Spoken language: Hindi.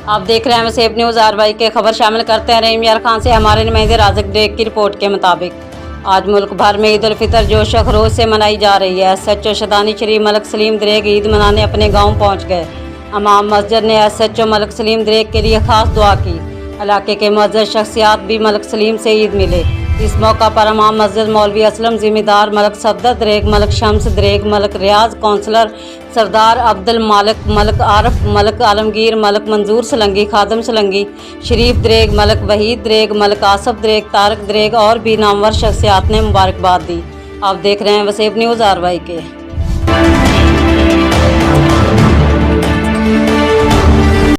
आप देख रहे हैं वसेब न्यूज़ आरवाई के खबर शामिल करते हैं रहीम यार खान से। हमारे नुमाइंदे राज़क डेग की रिपोर्ट के मुताबिक आज मुल्क भर में ईद उल फितर जोश खरोश से मनाई जा रही है। SHO शदानी शरीफ मलिक सलीम दरेग ईद मनाने अपने गाँव पहुँच गए। इमाम मस्जिद ने SHO मलिक सलीम दरेग के लिए खास दुआ की। इलाके के मुअज़्ज़ज़ शख्सियात भी मलिक सलीम से ईद मिले। इस मौका पर इमाम मस्जिद मौलवी असलम ज़िम्मेदार मलिक सफदर दरेग मलिक शम्स दरेग मलिक रियाज कौंसलर सरदार अब्दुल मालिक मलिक आरफ मलिक आलमगीर मलिक मंजूर सलंगी खादम सलंगी शरीफ दरेग मलिक वहीद दरेग मलिक आसफ दरेग तारक दरेग और भी नामवर शख्सियात ने मुबारकबाद दी। आप देख रहे हैं वसेब न्यूज़ आरवाई के।